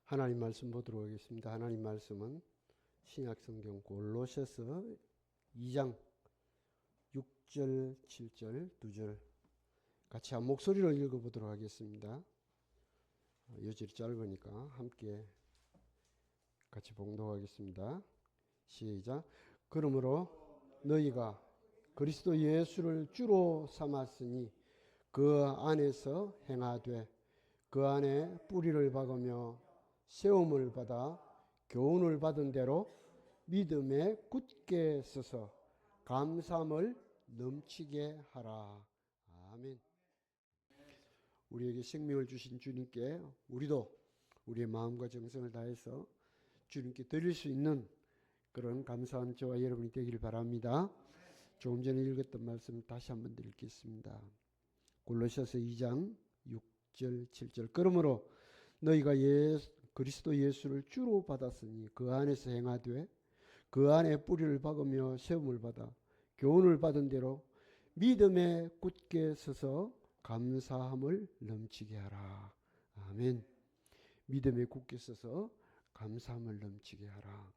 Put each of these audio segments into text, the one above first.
하나님 말씀 보도록 하겠습니다. 하나님 말씀은 신약성경 골로새서 2장 6절, 7절, 2절 같이 한 목소리로 읽어보도록 하겠습니다. 여절이 짧으니까 함께 같이 봉독하겠습니다. 시작. 그러므로 너희가 그리스도 예수를 주로 삼았으니 그 안에서 행하되 그 안에 뿌리를 박으며 세움을 받아 교훈을 받은 대로 믿음에 굳게 서서 감사함을 넘치게 하라. 아멘. 우리에게 생명을 주신 주님께 우리도 우리의 마음과 정성을 다해서 주님께 드릴 수 있는 그런 감사한 저와 여러분이 되기를 바랍니다. 조금 전에 읽었던 말씀 다시 한번 읽겠습니다. 골로새서 2장 6절 7절. 그러므로 너희가 그리스도 예수를 주로 받았으니 그 안에서 행하되 그 안에 뿌리를 박으며 세움을 받아 교훈을 받은 대로 믿음에 굳게 서서 감사함을 넘치게 하라. 아멘. 믿음에 굳게 서서 감사함을 넘치게 하라.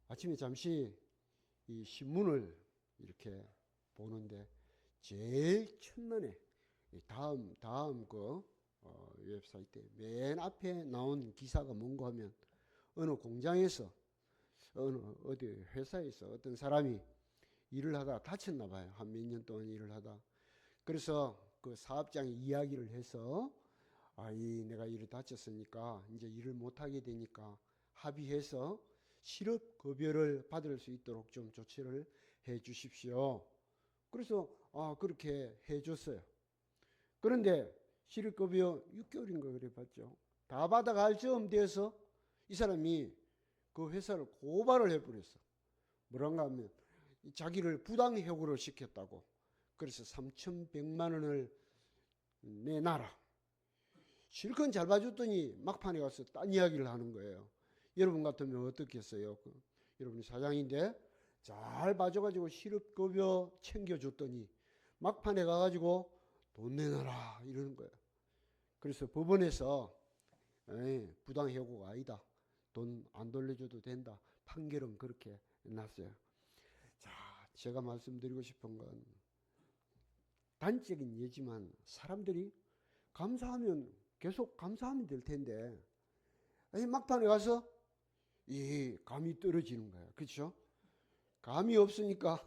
아침에 잠시 이 신문을 이렇게 보는데 제일 첫눈에 다음 그 웹사이트에 맨 앞에 나온 기사가 뭔가 하면 어느 공장에서 어디 회사에서 어떤 사람이 일을 하다가 다쳤나 봐요. 한 몇 년 동안 일을 하다. 그래서 그 사업장이 이야기를 해서 내가 일을 다쳤으니까 이제 일을 못하게 되니까 합의해서 실업급여를 받을 수 있도록 좀 조치를 해 주십시오. 그래서 그렇게 해 줬어요. 그런데 실업급여 6개월인가 그래 봤죠. 다 받아갈 즈음 돼서 이 사람이 그 회사를 고발을 해버렸어. 뭐란가 하면 자기를 부당해고를 시켰다고. 그래서 3,100만 원을 내놔라. 실컷 잘 봐줬더니 막판에 가서 딴 이야기를 하는 거예요. 여러분 같으면 어떻겠어요? 여러분이 사장인데 잘 봐줘가지고 실업급여 챙겨줬더니 막판에 가가지고 돈 내놔라 이러는 거예요. 그래서 법원에서 부당해고가 아니다. 돈 안 돌려줘도 된다. 판결은 그렇게 났어요. 자, 제가 말씀드리고 싶은 건 단적인 예지만 사람들이 감사하면 계속 감사하면 될 텐데 막판에 가서 이 감이 떨어지는 거예요. 그렇죠? 감이 없으니까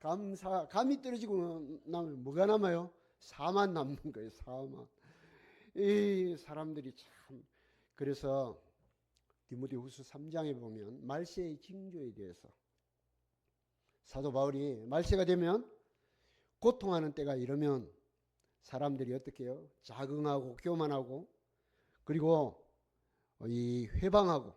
감이 떨어지고 나면 뭐가 남아요? 사만 남는 거예요. 사만. 이 사람들이 참. 그래서 디모데후서 3장에 보면 말세의 징조에 대해서 사도 바울이 말세가 되면 고통하는 때가 이러면 사람들이 어떻게 해요? 자긍하고 교만하고 그리고 이 회방하고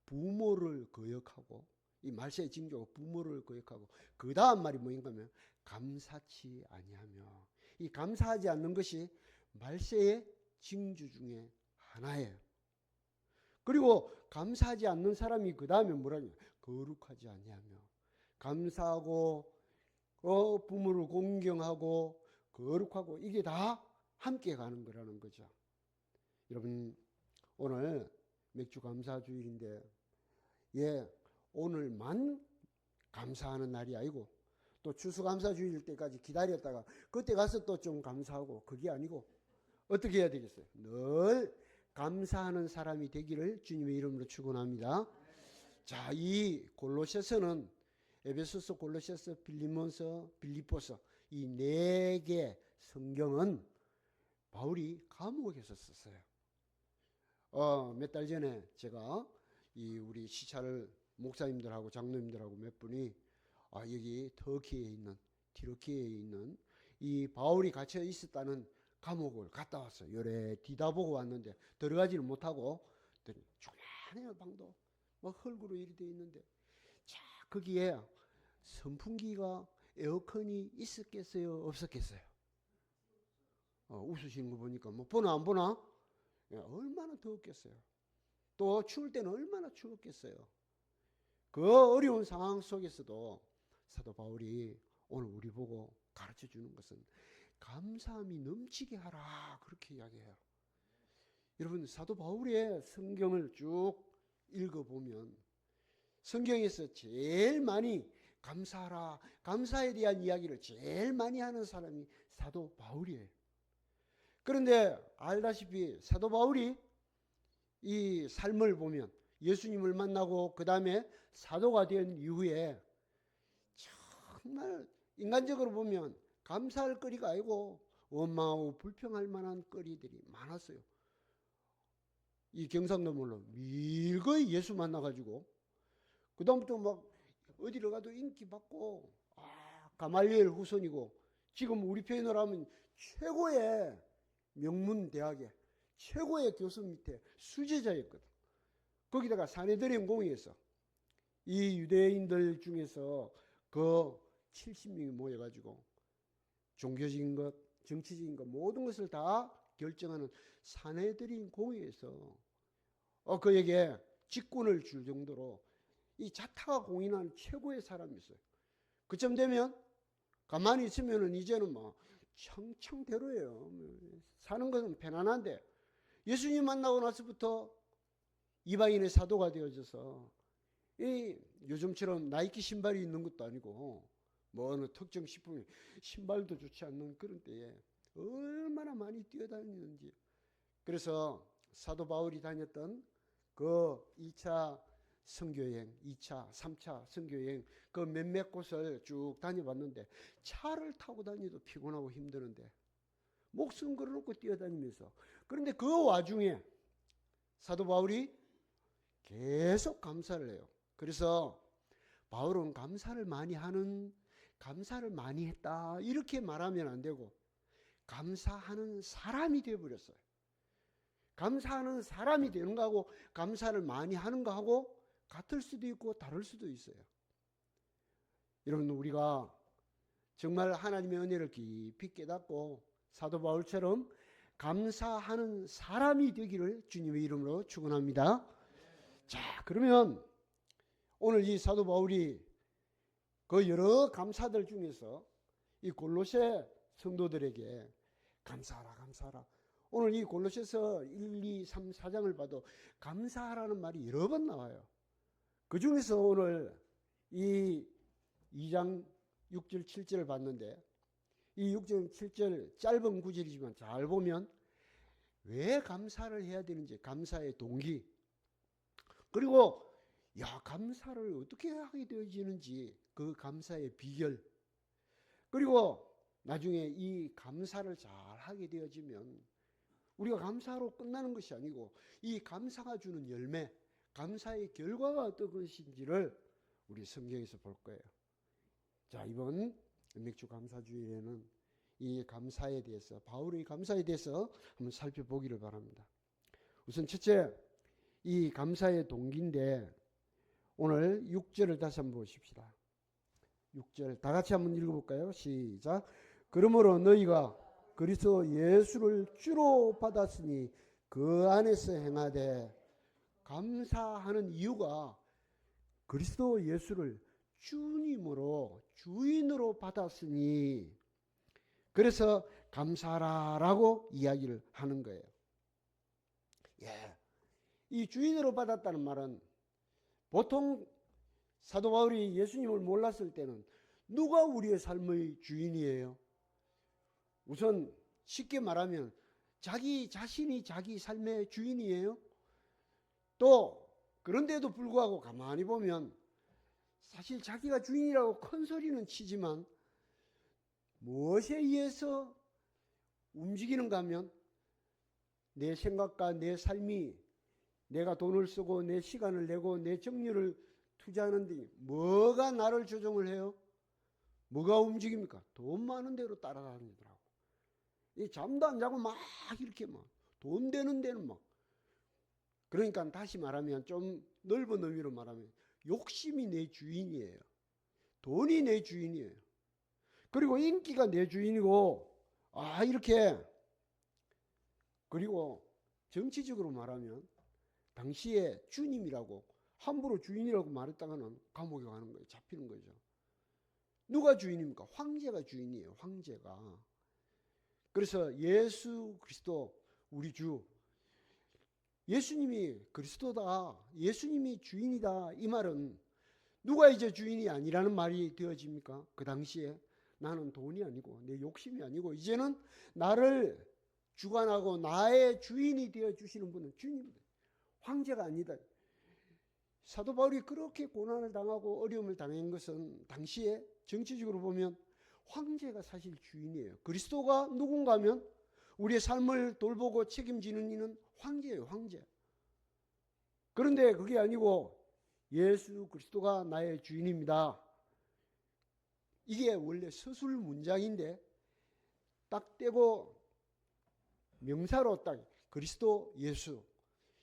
부모를 거역하고 이 말세의 징조가 부모를 거역하고 그 다음 말이 뭐인가 하면 감사치 아니하며 이 감사하지 않는 것이 말세의 징조 중에 하나예요. 그리고 감사하지 않는 사람이 그 다음에 뭐라냐? 거룩하지 아니하며 감사하고 부모를 공경하고 거룩하고 이게 다 함께 가는 거라는 거죠. 여러분 오늘 맥주 감사 주일인데 오늘만 감사하는 날이 아니고 또 추수감사 주일 때까지 기다렸다가 그때 가서 또 좀 감사하고 그게 아니고 어떻게 해야 되겠어요? 늘 감사하는 사람이 되기를 주님의 이름으로 축원합니다. 자, 이 골로새서는 에베소서, 골로새서, 빌립보서 이 네 개 성경은 바울이 감옥에서 썼어요. 몇 달 전에 제가 우리 시찰을 목사님들하고 장로님들하고 몇 분이 여기 티르키예에 있는 이 바울이 갇혀 있었다는 감옥을 갔다 왔어요. 요래 뒤다보고 왔는데 들어가지를 못하고 조그만해요. 방도 흙으로 이리 돼 있는데 자 거기에 선풍기가 에어컨이 있었겠어요? 없었겠어요? 웃으시는 거 보니까 보나 안 보나? 얼마나 더웠겠어요. 또 추울 때는 얼마나 추웠겠어요. 그 어려운 상황 속에서도 사도 바울이 오늘 우리 보고 가르쳐 주는 것은 감사함이 넘치게 하라 그렇게 이야기해요. 여러분, 사도 바울의 성경을 쭉 읽어보면 성경에서 제일 많이 감사하라, 감사에 대한 이야기를 제일 많이 하는 사람이 사도 바울이에요. 그런데 알다시피 사도 바울이 이 삶을 보면 예수님을 만나고 그 다음에 사도가 된 이후에 정말 인간적으로 보면 감사할 거리가 아니고 원망하고 불평할 만한 거리들이 많았어요. 이 경상도 물론 밀거이 예수 만나가지고 그 다음부터 막 어디를 가도 인기 받고 가말리엘 후손이고 지금 우리 표현으로 하면 최고의 명문 대학의 최고의 교수 밑에 수제자였거든. 거기다가 사내들인 공회에서 이 유대인들 중에서 그 70명이 모여가지고 종교적인 것, 정치적인 것 모든 것을 다 결정하는 사내들인 공회에서 그에게 직분을 줄 정도로 이 자타가 공인한 최고의 사람이었어요. 그쯤 되면 가만히 있으면은 이제는 뭐 청청대로예요. 사는 것은 편안한데 예수님 만나고 나서부터 이방인의 사도가 되어져서 이 요즘처럼 나이키 신발이 있는 것도 아니고 뭐 어느 특정 식품이 신발도 좋지 않는 그런 때에 얼마나 많이 뛰어다니는지. 그래서 사도 바울이 다녔던 그 2차 선교여행, 2차, 3차 선교여행 그 몇몇 곳을 쭉 다녀봤는데 차를 타고 다니도 피곤하고 힘드는데 목숨 걸어놓고 뛰어다니면서 그런데 그 와중에 사도 바울이 계속 감사를 해요. 그래서 바울은 감사를 많이 했다 이렇게 말하면 안 되고 감사하는 사람이 되어버렸어요. 감사하는 사람이 되는 거하고 감사를 많이 하는 거하고 같을 수도 있고 다를 수도 있어요. 여러분, 우리가 정말 하나님의 은혜를 깊이 깨닫고 사도 바울처럼 감사하는 사람이 되기를 주님의 이름으로 축원합니다. 자, 그러면 오늘 이 사도 바울이 그 여러 감사들 중에서 이 골로새 성도들에게 감사하라, 감사하라. 오늘 이 골로새서 1, 2, 3, 4장을 봐도 감사하라는 말이 여러 번 나와요. 그 중에서 오늘 이 2장 6절 7절을 봤는데 이 6절 7절 짧은 구절이지만 잘 보면 왜 감사를 해야 되는지, 감사의 동기, 그리고 감사를 어떻게 하게 되어지는지 그 감사의 비결, 그리고 나중에 이 감사를 잘 하게 되어지면 우리가 감사로 끝나는 것이 아니고 이 감사가 주는 열매, 감사의 결과가 어떤 것인지를 우리 성경에서 볼 거예요. 자, 이번 맥주 감사주일에는 이 감사에 대해서, 바울의 감사에 대해서 한번 살펴보기를 바랍니다. 우선 첫째, 이 감사의 동기인데 오늘 6절을 다시 한번 보십시다. 6절 다 같이 한번 읽어볼까요? 시작. 그러므로 너희가 그리스도 예수를 주로 받았으니 그 안에서 행하되, 감사하는 이유가 그리스도 예수를 주님으로, 주인으로 받았으니 그래서 감사하라라고 이야기를 하는 거예요. 이 주인으로 받았다는 말은 보통 사도 바울이 예수님을 몰랐을 때는 누가 우리의 삶의 주인이에요? 우선 쉽게 말하면 자기 자신이 자기 삶의 주인이에요. 또 그런데도 불구하고 가만히 보면 사실 자기가 주인이라고 큰 소리는 치지만 무엇에 의해서 움직이는가 하면 내 생각과 내 삶이, 내가 돈을 쓰고 내 시간을 내고 내 정열을 투자하는데 뭐가 나를 조종을 해요? 뭐가 움직입니까? 돈 많은 대로 따라다니더라고. 이 잠도 안 자고 막 이렇게 막 돈 되는 데는 막. 그러니까 다시 말하면, 좀 넓은 의미로 말하면 욕심이 내 주인이에요. 돈이 내 주인이에요. 그리고 인기가 내 주인이고, 이렇게. 그리고 정치적으로 말하면 당시에 주님이라고, 함부로 주인이라고 말했다가는 감옥에 가는 거예요. 잡히는 거죠. 누가 주인입니까? 황제가 주인이에요. 황제가. 그래서 예수 그리스도 우리 주, 예수님이 그리스도다, 예수님이 주인이다, 이 말은 누가 이제 주인이 아니라는 말이 되어집니까? 그 당시에 나는 돈이 아니고 내 욕심이 아니고 이제는 나를 주관하고 나의 주인이 되어 주시는 분은 주님입니다. 황제가 아니다. 사도 바울이 그렇게 고난을 당하고 어려움을 당한 것은 당시에 정치적으로 보면 황제가 사실 주인이에요. 그리스도가 누군가 하면 우리의 삶을 돌보고 책임지는 이는 황제예요, 황제. 그런데 그게 아니고 예수 그리스도가 나의 주인입니다. 이게 원래 서술 문장인데 딱 떼고 명사로 딱 그리스도 예수,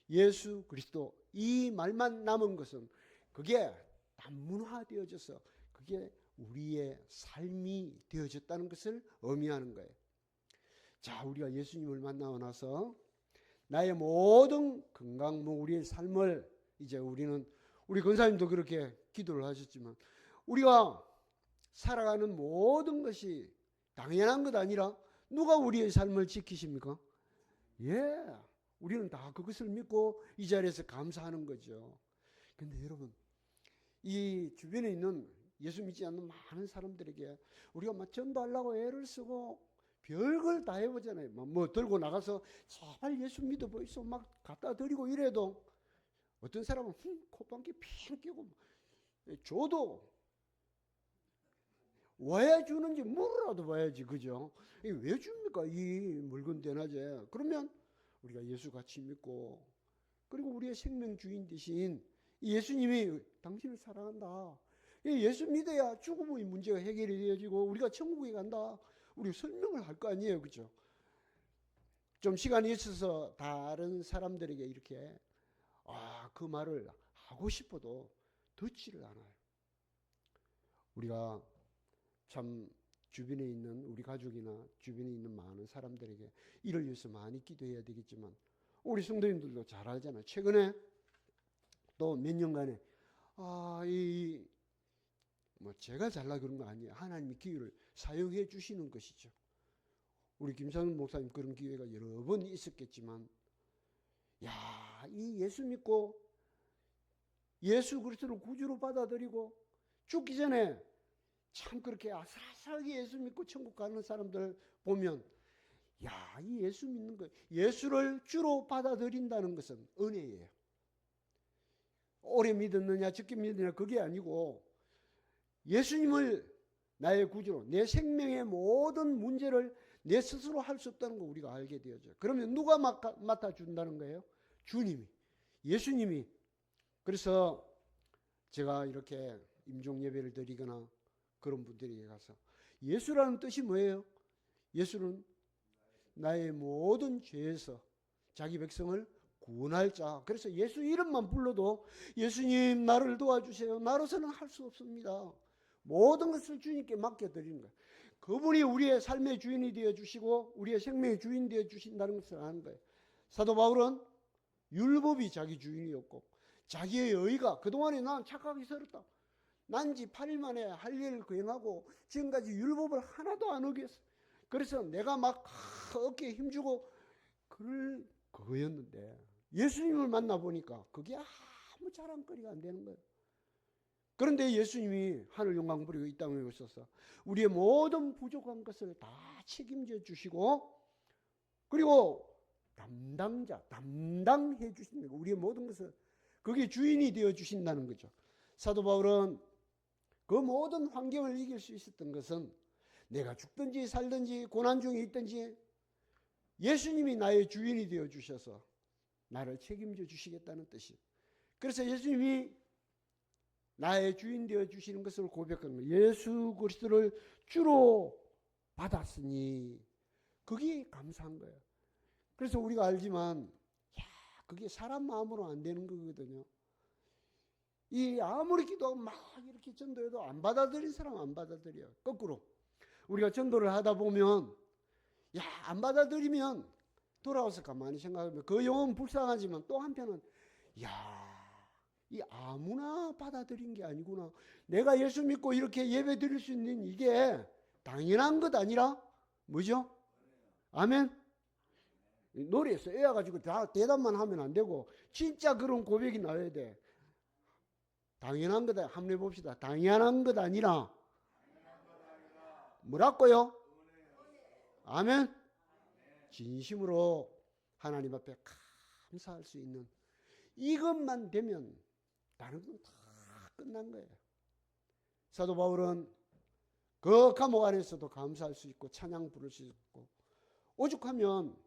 예수 그리스도 이 말만 남은 것은 그게 단문화되어져서 그게 우리의 삶이 되어졌다는 것을 의미하는 거예요. 자, 우리가 예수님을 만나고 나서 나의 모든 건강, 우리의 삶을 이제 우리 권사님도 그렇게 기도를 하셨지만 우리가 살아가는 모든 것이 당연한 것 아니라 누가 우리의 삶을 지키십니까? 예, 우리는 다 그것을 믿고 이 자리에서 감사하는 거죠. 근데 여러분, 이 주변에 있는 예수 믿지 않는 많은 사람들에게 우리가 막 전도하려고 애를 쓰고 별걸 다 해보잖아요. 뭐 들고 나가서 제발 예수 믿어보이소 막 갖다 드리고 이래도 어떤 사람은 콧방귀 핑 끼고 줘도 왜 주는지 물으라도 봐야지, 그죠? 왜 줍니까? 이 물건 대낮에. 그러면 우리가 예수 같이 믿고 그리고 우리의 생명 주인 되신 예수님이 당신을 사랑한다. 예수 믿어야 죽음의 문제가 해결이 되어지고 우리가 천국에 간다. 우리 설명을 할 거 아니에요, 그죠? 좀 시간이 있어서 다른 사람들에게 이렇게 그 말을 하고 싶어도 듣지를 않아요. 우리가 참 주변에 있는 우리 가족이나 주변에 있는 많은 사람들에게 이를 위해서 많이 기도해야 되겠지만 우리 성도님들도 잘 알잖아요. 최근에 또 몇 년간에 제가 잘나 그런 거 아니에요. 하나님이 기회를 사용해 주시는 것이죠. 우리 김상훈 목사님 그런 기회가 여러 번 있었겠지만 이 예수 믿고 예수 그리스도를 구주로 받아들이고 죽기 전에 참 그렇게 아슬아슬하게 예수 믿고 천국 가는 사람들 보면 이 예수 믿는 거, 예수를 주로 받아들인다는 것은 은혜예요. 오래 믿었느냐 적게 믿었느냐 그게 아니고 예수님을 나의 구주로 내 생명의 모든 문제를 내 스스로 할 수 없다는 거 우리가 알게 되어져요. 그러면 누가 맡아준다는 거예요? 주님이, 예수님이. 그래서 제가 이렇게 임종 예배를 드리거나 그런 분들에게 가서 예수라는 뜻이 뭐예요? 예수는 나의 모든 죄에서 자기 백성을 구원할 자. 그래서 예수 이름만 불러도 예수님 나를 도와주세요. 나로서는 할 수 없습니다. 모든 것을 주님께 맡겨드리는 거예요. 그분이 우리의 삶의 주인이 되어주시고 우리의 생명의 주인 되어주신다는 것을 아는 거예요. 사도 바울은 율법이 자기 주인이었고 자기의 의가 그동안에 난 착하게 살았다. 난지 8일 만에 할 일을 거행하고 지금까지 율법을 하나도 안 어겼어. 그래서 내가 막 어깨에 힘주고 그거였는데 예수님을 만나보니까 그게 아무 자랑거리가 안 되는 거예요. 그런데 예수님이 하늘 영광 부리고 이 땅에 오셔서 우리의 모든 부족한 것을 다 책임져 주시고 그리고 담당해 주신다. 우리의 모든 것을 그게 주인이 되어 주신다는 거죠. 사도 바울은 그 모든 환경을 이길 수 있었던 것은 내가 죽든지 살든지 고난 중에 있든지 예수님이 나의 주인이 되어 주셔서 나를 책임져 주시겠다는 뜻이. 그래서 예수님이 나의 주인 되어 주시는 것을 고백하는 거예요. 예수 그리스도를 주로 받았으니 그게 감사한 거예요. 그래서 우리가 알지만 그게 사람 마음으로 안 되는 거거든요. 이 아무리 기도하고 막 이렇게 전도해도 안 받아들인 사람은 안 받아들여요. 거꾸로 우리가 전도를 하다 보면 안 받아들이면 돌아와서 가만히 생각하면 그 영혼은 불쌍하지만 또 한편은 이 아무나 받아들인 게 아니구나. 내가 예수 믿고 이렇게 예배 드릴 수 있는 이게 당연한 것 아니라 뭐죠? 아멘? 노래에서 애와가지고 다 대답만 하면 안 되고 진짜 그런 고백이 나와야 돼. 당연한 거다. 한번 해봅시다. 당연한 것 아니라 뭐라고요? 아멘. 진심으로 하나님 앞에 감사할 수 있는 이것만 되면 다른 건 다 끝난 거예요. 사도 바울은 그 감옥 안에서도 감사할 수 있고 찬양 부를 수 있고 오죽하면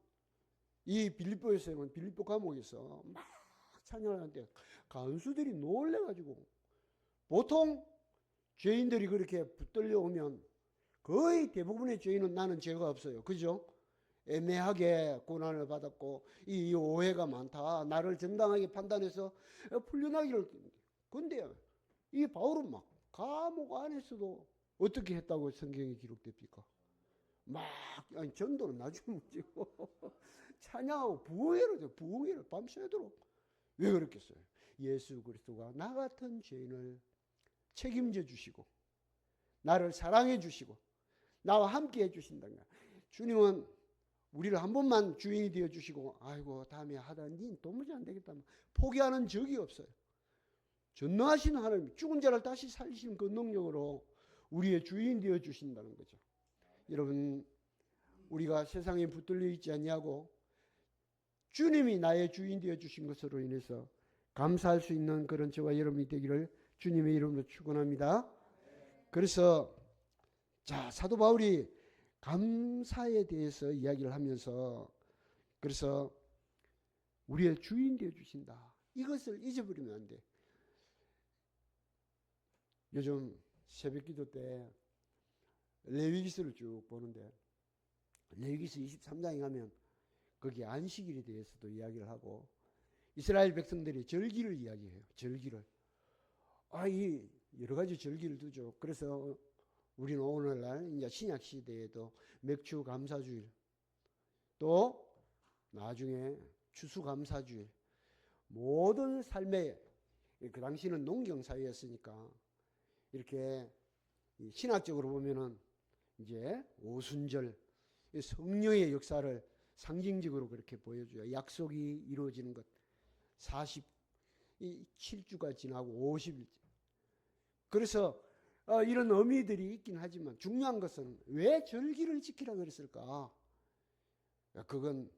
이 빌립보에서는 빌립보 감옥에서 막 찬양을 하는데 간수들이 놀래가지고 보통 죄인들이 그렇게 붙들려 오면 거의 대부분의 죄인은 나는 죄가 없어요. 그죠? 애매하게 고난을 받았고 이 오해가 많다. 나를 정당하게 판단해서 풀려나기를. 근데 이 바울은 막 감옥 안에서도 어떻게 했다고 성경에 기록됩니까? 막 아니, 전도는 나중에 문제고 찬양하고 부흥회를 밤새도록. 왜 그렇겠어요? 예수 그리스도가 나 같은 죄인을 책임져 주시고 나를 사랑해 주시고 나와 함께 해 주신다는 거야. 주님은 우리를 한 번만 주인이 되어 주시고 아이고 다음에 하다니 도무지 안 되겠다 포기하는 적이 없어요. 전능하신 하나님, 죽은 자를 다시 살리시는 그 능력으로 우리의 주인 되어 주신다는 거죠. 여러분, 우리가 세상에 붙들려 있지 않냐고 주님이 나의 주인 되어 주신 것으로 인해서 감사할 수 있는 그런 저와 여러분이 되기를 주님의 이름으로 축원합니다. 그래서 자, 사도 바울이 감사에 대해서 이야기를 하면서 그래서 우리의 주인 되어 주신다. 이것을 잊어버리면 안 돼. 요즘 새벽기도 때 레위기서를 쭉 보는데 레위기서 23장에 가면 거기 안식일에 대해서도 이야기를 하고 이스라엘 백성들이 절기를 이야기해요. 절기를. 이 여러 가지 절기를 두죠. 그래서 우리는 오늘날 이제 신약 시대에도 맥주 감사주일 또 나중에 추수 감사주일 모든 삶에 그 당시는 농경 사회였으니까 이렇게 신학적으로 보면은 이제 오순절 성령의 역사를 상징적으로 그렇게 보여줘요. 약속이 이루어지는 것 47주가 지나고 50일. 그래서 이런 의미들이 있긴 하지만 중요한 것은 왜 절기를 지키라 그랬을까? 그건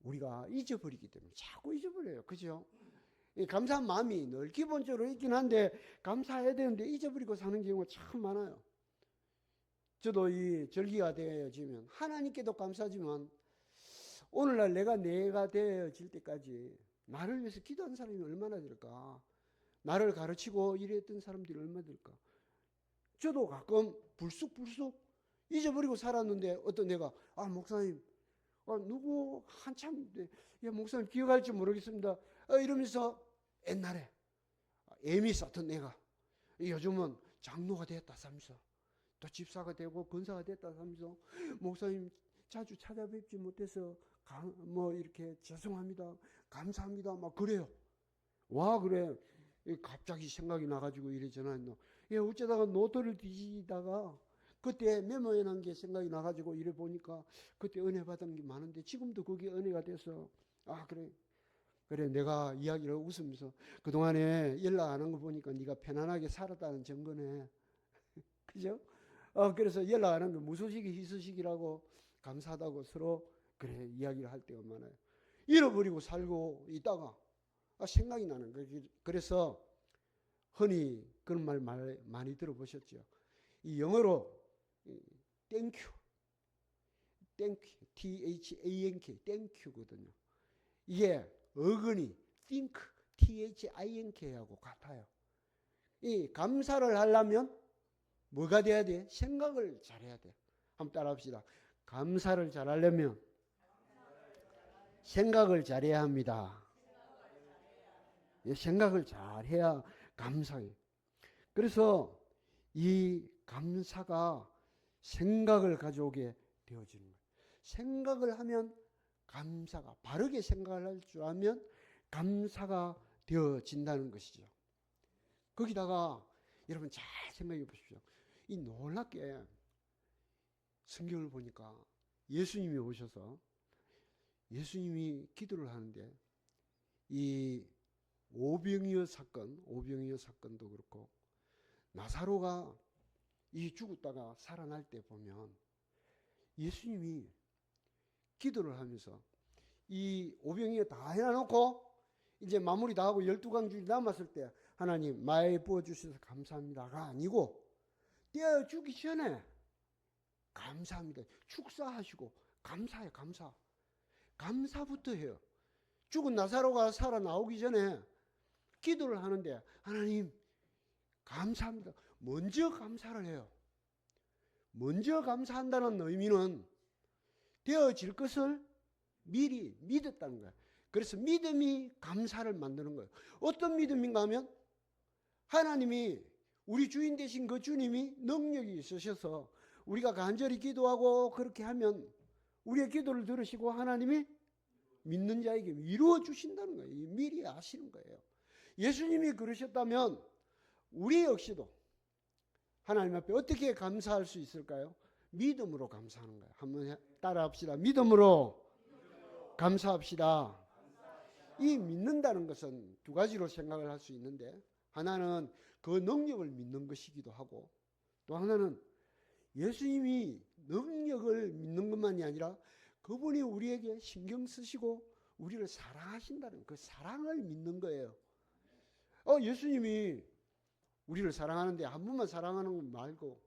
우리가 잊어버리기 때문에 자꾸 잊어버려요. 그죠? 감사한 마음이 늘 기본적으로 있긴 한데 감사해야 되는데 잊어버리고 사는 경우가 참 많아요. 저도 이 절기가 되어지면 하나님께도 감사하지만 오늘날 내가 되어질 때까지 나를 위해서 기도한 사람이 얼마나 될까? 나를 가르치고 이랬던 사람들이 얼마나 될까? 저도 가끔 불쑥 잊어버리고 살았는데 어떤 내가 목사님 누구 한참 목사님 기억할지 모르겠습니다. 이러면서 옛날에 애미 썼던 내가 요즘은 장로가 됐다 하면서 또 집사가 되고 권사가 됐다 하면서 목사님 자주 찾아뵙지 못해서 이렇게 죄송합니다. 감사합니다. 막 그래요. 와 그래. 갑자기 생각이 나가지고 이래 전화했노. 어쩌다가 노트를 뒤지다가 그때 메모해놓은 게 생각이 나가지고 이래 보니까 그때 은혜 받은 게 많은데 지금도 그게 은혜가 돼서 그래 내가 이야기를 웃으면서 그동안에 연락 안 한 거 보니까 네가 편안하게 살았다는 증거네. 그죠? 그래서 연락 안 한 거 무소식이 희소식이라고 감사하다고 서로 그래 이야기를 할 때가 많아요. 잃어버리고 살고 있다가 생각이 나는 거예요. 그래서 흔히 그런 말 많이 들어보셨죠. 이 영어로 땡큐, T-H-A-N-K, 땡큐거든요. 이게 어근이 think, T-H-I-N-K하고 같아요. 이 감사를 하려면 뭐가 돼야 돼? 생각을 잘해야 돼. 한번 따라합시다. 감사를 잘하려면 생각을 잘해야 합니다. 생각을 잘해야 감사해요. 그래서 이 감사가 생각을 가져오게 되어지는 거예요. 생각을 하면 감사가 바르게 생각을 할 줄 알면 감사가 되어진다는 것이죠. 거기다가 여러분 잘 생각해 보십시오. 이 놀랍게 성경을 보니까 예수님이 오셔서 예수님이 기도를 하는데 이 오병이어 사건도 그렇고 나사로가 이 죽었다가 살아날 때 보면 예수님이 기도를 하면서 이 오병이어 다 해놔놓고 이제 마무리 다 하고 12강줄이 남았을 때 하나님 많이 부어주셔서 감사합니다가 아니고 떼어 주기 전에 감사합니다. 축사하시고 감사해. 감사부터 해요. 죽은 나사로가 살아나오기 전에 기도를 하는데 하나님 감사합니다. 먼저 감사를 해요. 먼저 감사한다는 의미는 되어질 것을 미리 믿었다는 거예요. 그래서 믿음이 감사를 만드는 거예요. 어떤 믿음인가 하면 하나님이 우리 주인 되신 그 주님이 능력이 있으셔서 우리가 간절히 기도하고 그렇게 하면 우리의 기도를 들으시고 하나님이 믿는 자에게 이루어 주신다는 거예요. 미리 아시는 거예요. 예수님이 그러셨다면 우리 역시도 하나님 앞에 어떻게 감사할 수 있을까요? 믿음으로 감사하는 거예요. 한번 따라 합시다. 믿음으로 감사합시다. 이 믿는다는 것은 두 가지로 생각을 할 수 있는데 하나는 그 능력을 믿는 것이기도 하고 또 하나는 예수님이 능력을 믿는 것만이 아니라 그분이 우리에게 신경 쓰시고 우리를 사랑하신다는 그 사랑을 믿는 거예요. 예수님이 우리를 사랑하는데 한 분만 사랑하는 것 말고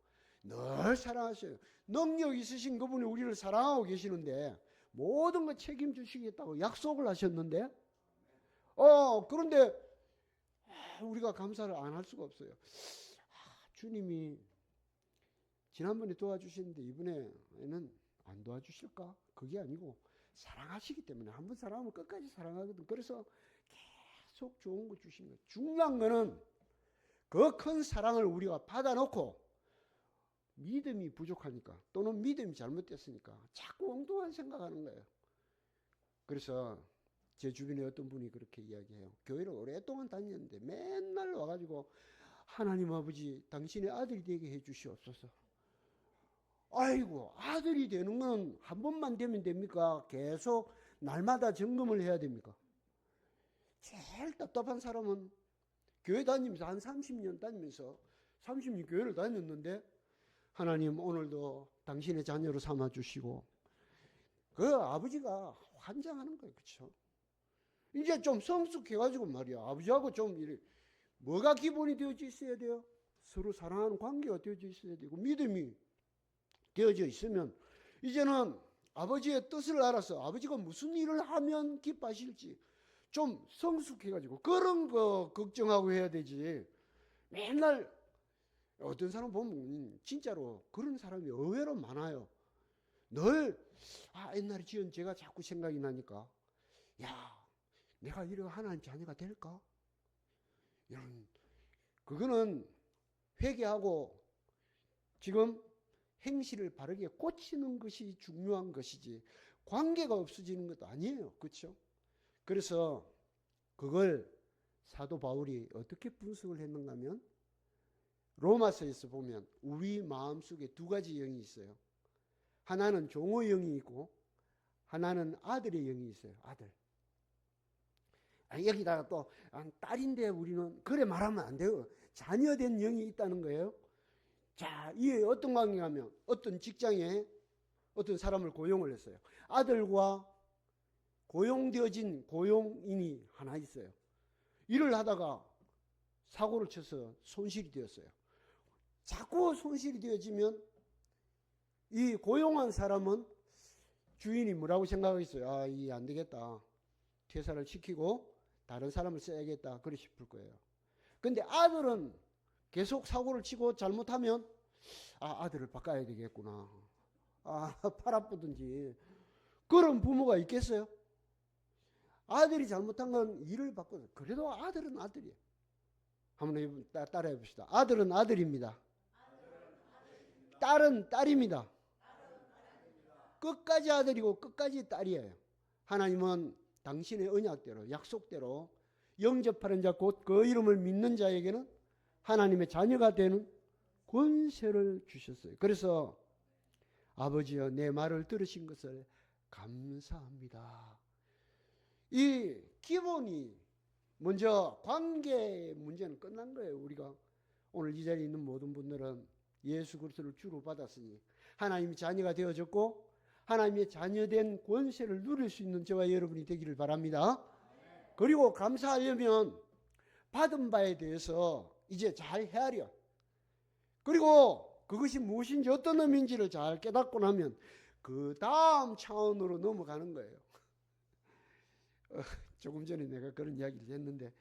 늘 사랑하셔요. 능력 있으신 그분이 우리를 사랑하고 계시는데 모든 거 책임지시겠다고 약속을 하셨는데 그런데 우리가 감사를 안 할 수가 없어요. 주님이 지난번에 도와주셨는데 이번에는 안 도와주실까? 그게 아니고 사랑하시기 때문에 한 번 사랑하면 끝까지 사랑하거든. 그래서 계속 좋은 거 주신 거예요. 중요한 거는 그 큰 사랑을 우리가 받아놓고 믿음이 부족하니까 또는 믿음이 잘못됐으니까 자꾸 엉뚱한 생각하는 거예요. 그래서 제 주변에 어떤 분이 그렇게 이야기해요. 교회를 오랫동안 다녔는데 맨날 와가지고 하나님 아버지 당신의 아들이 되게 해주시옵소서. 아이고 아들이 되는 건 한 번만 되면 됩니까? 계속 날마다 점검을 해야 됩니까? 제일 답답한 사람은 교회 다니면서 한 30년 다니면서 30년 교회를 다녔는데 하나님 오늘도 당신의 자녀로 삼아주시고 그 아버지가 환장하는 거예요. 그렇죠? 이제 좀 성숙해가지고 말이야 아버지하고 좀 이래 뭐가 기본이 되어져 있어야 돼요? 서로 사랑하는 관계가 되어져 있어야 되고 믿음이 되어져 있으면 이제는 아버지의 뜻을 알아서 아버지가 무슨 일을 하면 기뻐하실지 좀 성숙해가지고 그런 거 걱정하고 해야 되지. 맨날 어떤 사람 보면 진짜로 그런 사람이 의외로 많아요. 늘 옛날에 지은 제가 자꾸 생각이 나니까 내가 이런 하나님 자녀가 될까? 이런 그거는 회개하고 지금 행실을 바르게 고치는 것이 중요한 것이지 관계가 없어지는 것도 아니에요. 그렇죠? 그래서 그걸 사도 바울이 어떻게 분석을 했는가 하면 로마서에서 보면 우리 마음속에 두 가지 영이 있어요. 하나는 종의 영이 있고 하나는 아들의 영이 있어요. 아들. 여기다가 또 딸인데 우리는 그래 말하면 안 돼요. 자녀된 영이 있다는 거예요. 자, 이게 어떤 관계냐면 어떤 직장에 어떤 사람을 고용을 했어요. 아들과 고용되어진 고용인이 하나 있어요. 일을 하다가 사고를 쳐서 손실이 되었어요. 자꾸 손실이 되어지면 이 고용한 사람은 주인이 뭐라고 생각하겠어요? 이게 안 되겠다. 퇴사를 시키고 다른 사람을 써야겠다. 그래 싶을 거예요. 근데 아들은 계속 사고를 치고 잘못하면 아들을 바꿔야 되겠구나. 팔 아프든지. 그런 부모가 있겠어요? 아들이 잘못한 건 일을 바꿔서 그래도 아들은 아들이에요. 한번 따라해 봅시다. 아들은 아들입니다. 딸은 딸입니다. 끝까지 아들이고 끝까지 딸이에요. 하나님은 당신의 언약대로 약속대로 영접하는 자 곧 그 이름을 믿는 자에게는 하나님의 자녀가 되는 권세를 주셨어요. 그래서 아버지여 내 말을 들으신 것을 감사합니다. 이 기본이 먼저 관계 문제는 끝난 거예요. 우리가 오늘 이 자리에 있는 모든 분들은 예수 그리스도를 주로 받았으니 하나님의 자녀가 되어졌고 하나님의 자녀된 권세를 누릴 수 있는 저와 여러분이 되기를 바랍니다. 그리고 감사하려면 받은 바에 대해서 이제 잘 헤아려. 그리고 그것이 무엇인지 어떤 의미인지를 잘 깨닫고 나면 그 다음 차원으로 넘어가는 거예요. 조금 전에 내가 그런 이야기를 했는데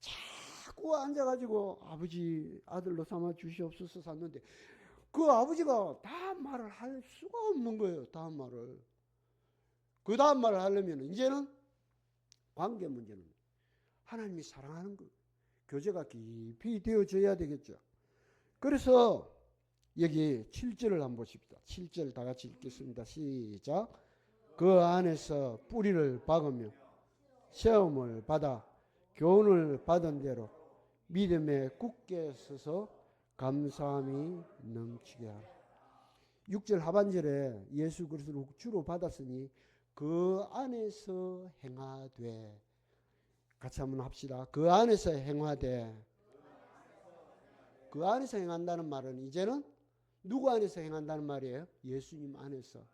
자꾸 앉아가지고 아버지 아들로 삼아 주시옵소서 샀는데 그 아버지가 다음 말을 할 수가 없는 거예요. 다음 말을. 그 다음 말을 하려면 이제는 관계 문제는 하나님이 사랑하는 거 교제가 깊이 되어져야 되겠죠. 그래서 여기 7절을 한번 보십시다. 7절 다 같이 읽겠습니다. 시작. 그 안에서 뿌리를 박으며 시험을 받아 교훈을 받은 대로 믿음에 굳게 서서 감사함이 넘치게 하라. 6절 하반절에 예수 그리스도를 주로 받았으니 그 안에서 행하되, 같이 한번 합시다. 그 안에서 행하되. 그 안에서 행한다는 말은 이제는 누구 안에서 행한다는 말이에요? 예수님 안에서.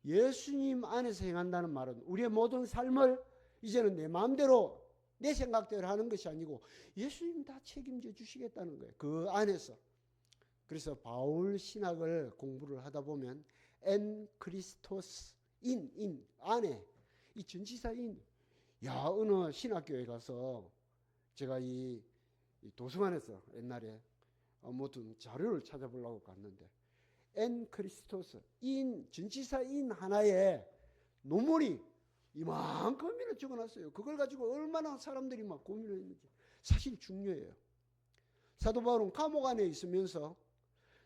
예수님 안에서 행한다는 말은 우리의 모든 삶을 이제는 내 마음대로 내 생각대로 하는 것이 아니고 예수님 다 책임져 주시겠다는 거예요. 그 안에서. 그래서 바울 신학을 공부를 하다 보면 엔 크리스토스 인 안에 이 전치사 인. 야, 어느 신학교에 가서 제가 이 도서관에서 옛날에 모든 자료를 찾아보려고 갔는데 엔 크리스토스 인 전치사 인 하나에 논문이 이만큼이나 적어놨어요. 그걸 가지고 얼마나 사람들이 막 고민을 했는지. 사실 중요해요. 사도 바울은 감옥 안에 있으면서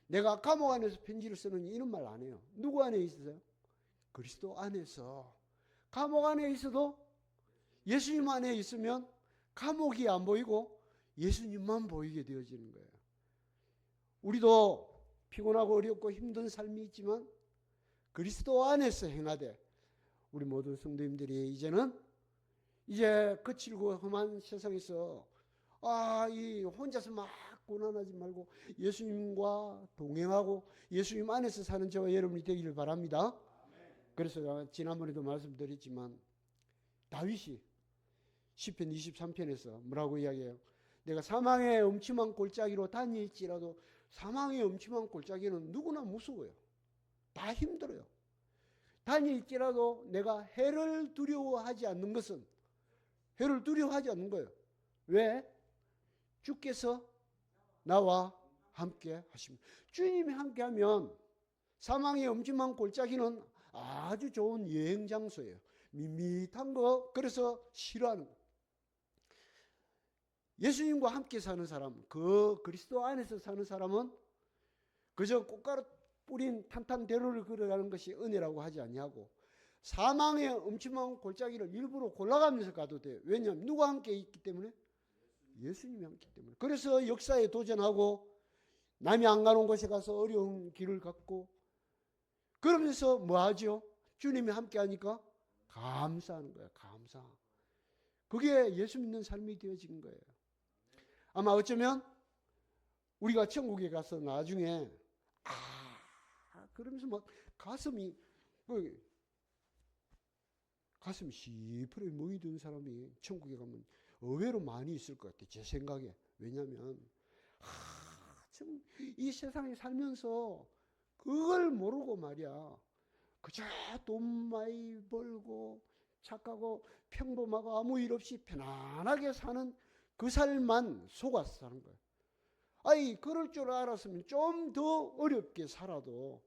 내가 감옥 안에서 편지를 쓰는 이런 말 안 해요. 누구 안에 있어요? 그리스도 안에서. 감옥 안에 있어도 예수님 안에 있으면 감옥이 안 보이고 예수님만 보이게 되어지는 거예요. 우리도 피곤하고 어렵고 힘든 삶이 있지만 그리스도 안에서 행하되 우리 모든 성도님들이 이제는 이제 거칠고 험한 세상에서 이 혼자서 막 고난하지 말고 예수님과 동행하고 예수님 안에서 사는 저와 여러분이 되기를 바랍니다. 그래서 지난번에도 말씀드렸지만 다윗이 시편 23편에서 뭐라고 이야기해요? 내가 사망의 음침한 골짜기로 다닐지라도 사망의 음침한 골짜기는 누구나 무서워요. 다 힘들어요. 다닐지라도 내가 해를 두려워하지 않는 것은 해를 두려워하지 않는 거예요. 왜? 주께서 나와 함께 하십니다. 주님이 함께하면 사망의 음침한 골짜기는 아주 좋은 여행 장소예요. 밋밋한 거 그래서 싫어하는 거. 예수님과 함께 사는 사람, 그 그리스도 안에서 사는 사람은 그저 꽃가루 뿌린 탄탄대로를 걸어가는 것이 은혜라고 하지 아니하고 사망의 음침한 골짜기를 일부러 골라가면서 가도 돼요. 왜냐하면 누가 함께 있기 때문에? 예수님이 함께 있기 때문에. 그래서 역사에 도전하고 남이 안 가는 곳에 가서 어려운 길을 걷고 그러면서 뭐 하죠? 주님이 함께 하니까 감사하는 거예요. 감사. 그게 예수 믿는 삶이 되어진 거예요. 아마 어쩌면 우리가 천국에 가서 나중에 그러면서 막 가슴이 시퍼렇게 멍이 든 사람이 천국에 가면 의외로 많이 있을 것 같아요. 제 생각에. 왜냐하면 참 이 세상에 살면서 그걸 모르고 말이야. 그저 돈 많이 벌고 착하고 평범하고 아무 일 없이 편안하게 사는 그 삶만 속아서 사는 거예요. 그럴 줄 알았으면 좀 더 어렵게 살아도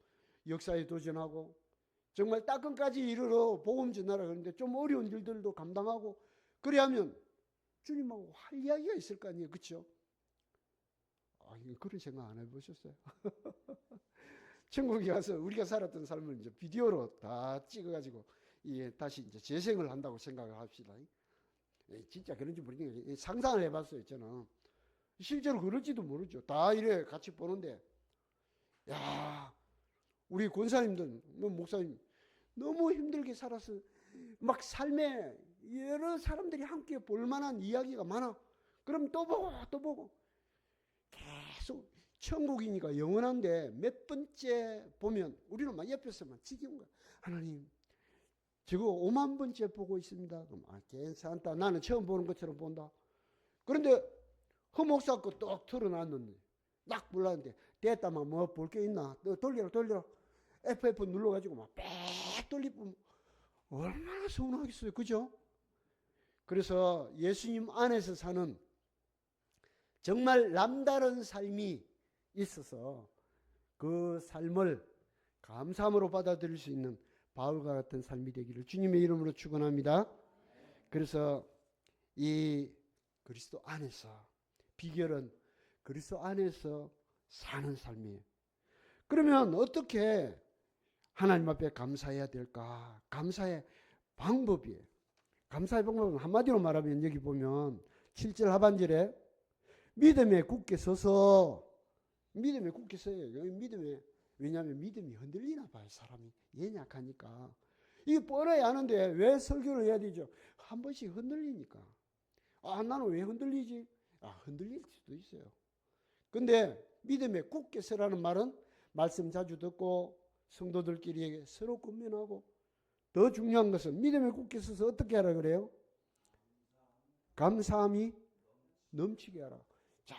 역사에 도전하고 정말 따끔까지 이르러 복음 전하라 그러는데 좀 어려운 일들도 감당하고 그래야 하면 주님하고 할 이야기가 있을 거 아니에요. 그렇죠? 그런 생각 안 해보셨어요? 천국에 가서 우리가 살았던 삶을 이제 비디오로 다 찍어가지고 다시 이제 재생을 한다고 생각을 합시다. 진짜 그런지 모르겠는데 상상을 해봤어요. 저는 실제로 그럴지도 모르죠. 다 이래 같이 보는데 야 우리 권사님들 목사님 너무 힘들게 살아서 막 삶에 여러 사람들이 함께 볼 만한 이야기가 많아. 그럼 또 보고 또 보고 계속 천국이니까 영원한데 몇 번째 보면 우리는 막 옆에서만 지겨운 거야. 하나님 저거 5만 번째 보고 있습니다. 그럼 괜찮다. 나는 처음 보는 것처럼 본다. 그런데 허 목사 거 떡 틀어놨는데 딱 불렀는데 됐다만 뭐 볼 게 있나? 돌려라. FF 눌러가지고 막 빽 돌리면 얼마나 서운하겠어요. 그죠? 그래서 예수님 안에서 사는 정말 남다른 삶이 있어서 그 삶을 감사함으로 받아들일 수 있는 바울과 같은 삶이 되기를 주님의 이름으로 축원합니다. 그래서 이 그리스도 안에서 비결은 그리스도 안에서 사는 삶이에요. 그러면 어떻게 하나님 앞에 감사해야 될까? 감사의 방법이에요. 감사의 방법은 한마디로 말하면 여기 보면 7절 하반절에 믿음에 굳게 서서 믿음에 굳게 서요. 믿음에 왜냐하면 믿음이 흔들리나 봐요. 사람이 연약하니까. 이게 뻔해야 하는데 왜 설교를 해야 되죠? 한 번씩 흔들리니까. 아 나는 왜 흔들리지? 아 흔들릴 수도 있어요. 근데 믿음에 굳게 서라는 말은 말씀 자주 듣고 성도들끼리 서로 권면하고 더 중요한 것은 믿음에 굳게 서서 어떻게 하라 그래요? 감사함이 넘치게 하라. 자,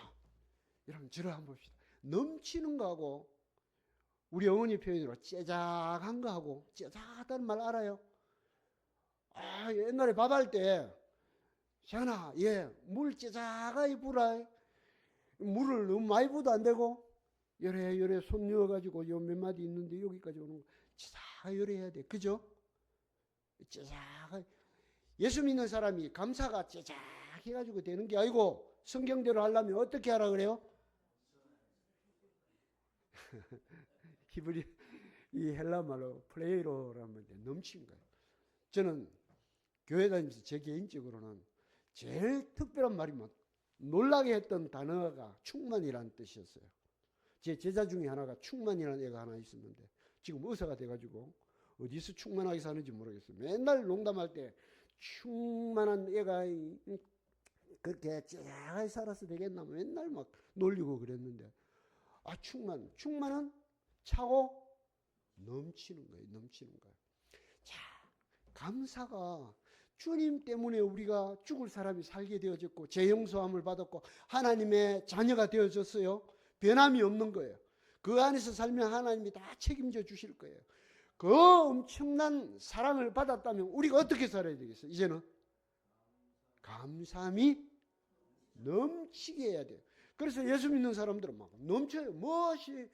여러분 저를 한번 봅시다. 넘치는 거하고 우리 어머니 표현으로 째작한 거하고 째작하다는 말 알아요? 아 옛날에 밥할 때 샤나 물 째작하게 부라. 물을 너무 많이 부어도 안 되고 요래 손 넣어가지고 요 몇 마디 있는데 여기까지 오는 거 째작 요래 해야 돼. 그죠? 째작. 예수 믿는 사람이 감사가 째작 해가지고 되는 게 아니고 성경대로 하려면 어떻게 하라 그래요? 히브리 이 헬라 말로 플레이로라는 게 넘친 거예요. 저는 교회 다니면서 제 개인적으로는 제일 특별한 말이면 놀라게 했던 단어가 충만이라는 뜻이었어요. 제 제자 중에 하나가 충만이라는 애가 하나 있었는데 지금 의사가 돼가지고 어디서 충만하게 사는지 모르겠어요. 맨날 농담할 때 충만한 애가 그렇게 째하게 살아서 되겠나 맨날 막 놀리고 그랬는데 아 충만은 차고 넘치는 거예요. 자, 감사가 주님 때문에 우리가 죽을 사람이 살게 되어졌고 재용서함을 받았고 하나님의 자녀가 되어졌어요. 변함이 없는 거예요. 그 안에서 살면 하나님이 다 책임져 주실 거예요. 그 엄청난 사랑을 받았다면 우리가 어떻게 살아야 되겠어요? 이제는 감사함이 넘치게 해야 돼요. 그래서 예수 믿는 사람들은 막 넘쳐요. 무엇이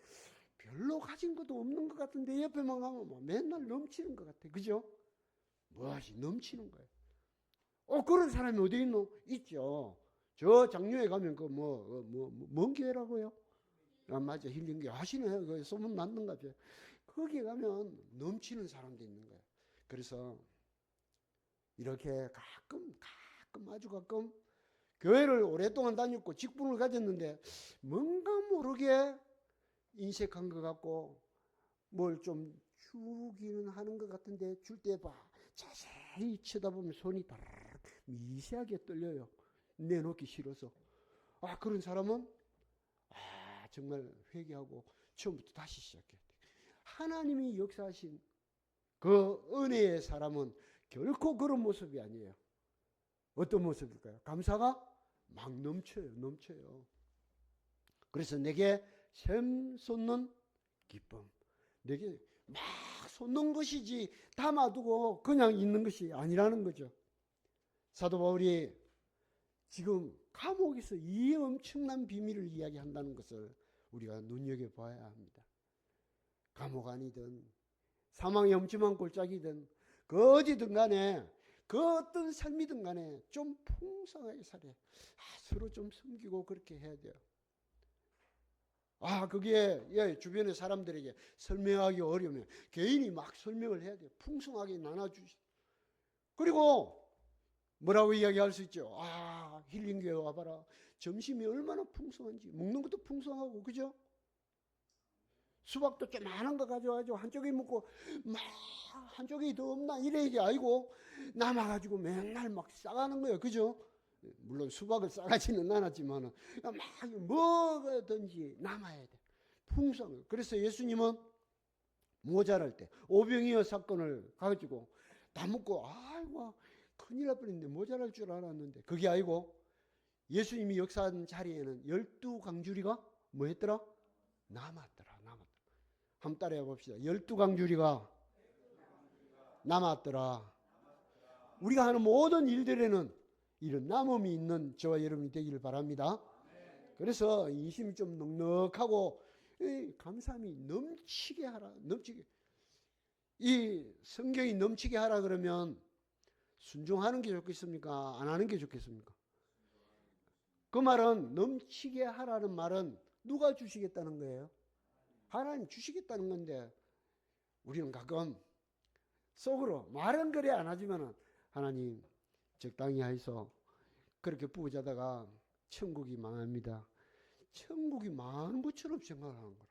별로 가진 것도 없는 것 같은데 옆에만 가면 막 맨날 넘치는 것 같아. 그죠? 무엇이 넘치는 거예요. 그런 사람이 어디 있노? 있죠. 저 장로에 가면 뭔 교회라고요? 아, 맞아. 힐링교회 하시네. 그 소문 났는가 봐요. 거기 가면 넘치는 사람도 있는 거예요. 그래서 이렇게 아주 가끔 교회를 오랫동안 다녔고 직분을 가졌는데 뭔가 모르게 인색한 것 같고 뭘 좀 주기는 하는 것 같은데 줄 때 봐. 자세히 쳐다보면 손이 다르르 미세하게 떨려요. 내놓기 싫어서. 아 그런 사람은 정말 회개하고 처음부터 다시 시작해야 돼. 하나님이 역사하신 그 은혜의 사람은 결코 그런 모습이 아니에요. 어떤 모습일까요? 감사가 막 넘쳐요. 그래서 내게 샘 솟는 기쁨. 내게 막 솟는 것이지 담아두고 그냥 있는 것이 아니라는 거죠. 사도 바울이 지금 감옥에서 이 엄청난 비밀을 이야기한다는 것을 우리가 눈여겨봐야 합니다. 감옥 안이든 사망의 엄침한 골짜기든 그 어디든 간에 그 어떤 삶이든 간에 좀 풍성하게 살아요. 서로 좀 섬기고 그렇게 해야 돼요. 그게 주변의 사람들에게 설명하기 어려우면 개인이 막 설명을 해야 돼요. 풍성하게 나눠주시. 그리고 뭐라고 이야기할 수 있죠? 힐링교회 와봐라. 점심이 얼마나 풍성한지. 먹는 것도 풍성하고, 그죠? 수박도 조그마한 거 가져가지고 한쪽에 먹고 막 한쪽이 더 없나 이래야지. 아이고 남아가지고 맨날 막 싸가는 거예요. 그죠? 물론 수박을 싸가지는 않았지만 막 뭐든지 남아야 돼. 풍성. 그래서 예수님은 모자랄 때 오병이어 사건을 가지고 다 먹고 아이고 큰일 날 뻔했는데 모자랄 줄 알았는데 그게 아니고 예수님이 역사한 자리에는 12강주리가 뭐 했더라? 남았더라. 한번 따라해 봅시다. 12강주리가 남았더라. 우리가 하는 모든 일들에는 이런 남음이 있는 저와 여러분이 되기를 바랍니다. 그래서 인심이 좀 넉넉하고 감사함이 넘치게 하라. 넘치게. 이 성경이 넘치게 하라 그러면 순종하는 게 좋겠습니까? 안 하는 게 좋겠습니까? 그 말은 넘치게 하라는 말은 누가 주시겠다는 거예요? 하나님 주시겠다는 건데 우리는 가끔 속으로 말은 그래 안 하지만 하나님 적당히 하이소. 그렇게 부자다가 천국이 망합니다. 천국이 망하는 것처럼 생각하는 거라.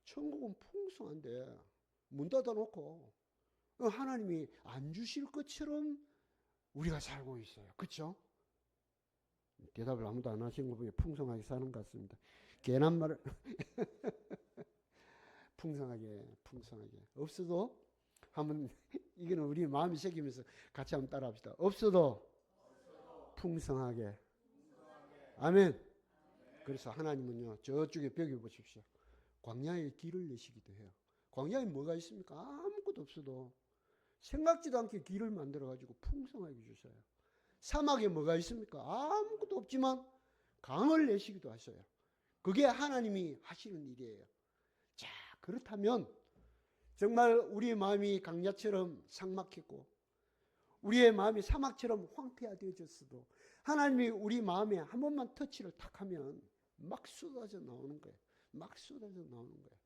천국은 풍성한데 문 닫아놓고 하나님이 안 주실 것처럼 우리가 살고 있어요. 그렇죠? 대답을 아무도 안 하신 거 보니 풍성하게 사는 것 같습니다. 괜한 말을 풍성하게 없어도 한번 이거는 우리 마음이 새기면서 같이 한번 따라합시다. 없어도 풍성하게. 아멘. 그래서 하나님은요 저쪽에 벽에 보십시오. 광야에 길을 내시기도 해요. 광야에 뭐가 있습니까? 아무것도 없어도 생각지도 않게 길을 만들어 가지고 풍성하게 주셔요. 사막에 뭐가 있습니까? 아무것도 없지만 강을 내시기도 하셔요. 그게 하나님이 하시는 일이에요. 자, 그렇다면 정말 우리의 마음이 강야처럼 삭막했고 우리의 마음이 사막처럼 황폐화되어졌어도 하나님이 우리 마음에 한 번만 터치를 탁 하면 막 쏟아져 나오는 거예요. 막 쏟아져 나오는 거예요.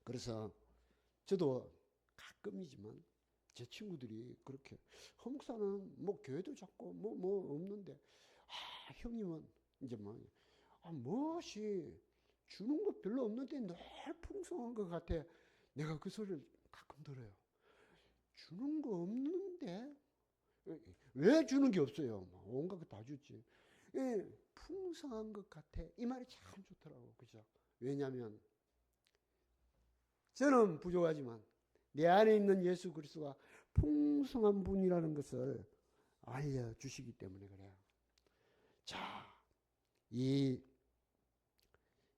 그래서 저도 가끔이지만 제 친구들이 그렇게 목사는 뭐 교회도 작고 뭐 없는데 형님은 이제 무엇이 주는 거 별로 없는데 늘 풍성한 것 같아. 내가 그 소리를 가끔 들어요. 주는 거 없는데 왜 주는 게 없어요? 온갖 거 다 주지. 풍성한 것 같아. 이 말이 참 좋더라고. 그죠? 왜냐하면 저는 부족하지만 내 안에 있는 예수 그리스도가 풍성한 분이라는 것을 알려주시기 때문에 그래요. 자, 이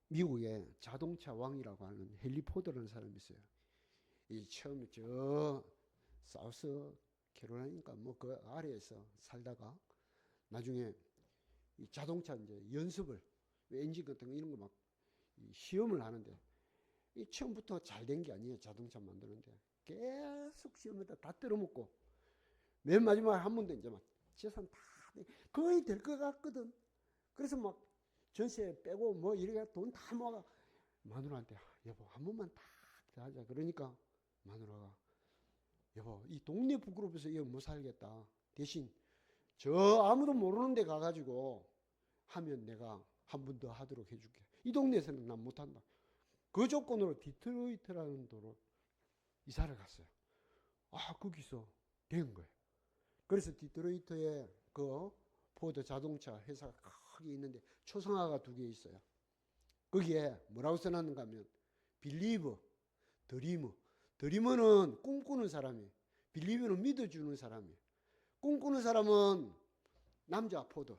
미국의 자동차 왕이라고 하는 헨리 포드라는 사람이 있어요. 이 처음에 저 사우스 캐롤라이나니까 뭐 그 아래에서 살다가 나중에 이 자동차 이제 연습을 엔진 같은 거 이런 거 막 시험을 하는데 이 처음부터 잘 된 게 아니에요. 자동차 만드는데 계속 시험에다 다 떨어먹고 맨 마지막에 한 번도 이제 막 재산 다 거의 될 것 같거든. 그래서 막 전세 빼고 뭐 이래가 돈 다 모아 마누라한테 여보 한 번만 딱 하자. 그러니까 마누라가 여보 이 동네 부끄럽어서 이거 못 살겠다. 대신 저 아무도 모르는 데 가가지고 하면 내가 한 번 더 하도록 해줄게. 이 동네에서는 난 못한다. 그 조건으로 디트로이트라는 도로 이사를 갔어요. 거기서 된 거예요. 그래서 디트로이트에 그 포드 자동차 회사가 크게 있는데 초상화가 2개 있어요. 거기에 뭐라고 써놨는가 하면 빌리브, 드리머. 드리머는 꿈꾸는 사람이에요. 빌리브는 믿어주는 사람이에요. 꿈꾸는 사람은 남자 포드.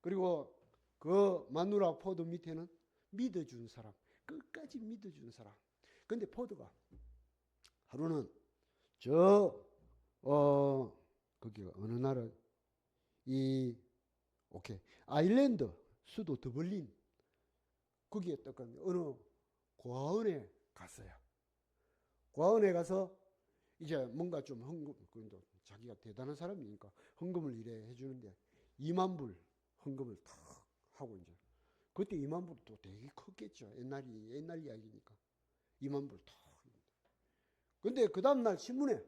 그리고 그 마누라 포드 밑에는 믿어주는 사람. 끝까지 믿어주는 사람. 근데 포드가 하루는 거기가 어느 나라 아일랜드 수도 더블린 거기에 떡간 어느 고아원에 갔어요. 고아원에 가서 이제 뭔가 좀 헌금, 자기가 대단한 사람이니까 헌금을 이래 해주는데 2만 불 헌금을 탁 하고 이제 그때 2만 불도 되게 컸겠죠. 옛날 이야기니까 2만 불 탁. 근데 그 다음날 신문에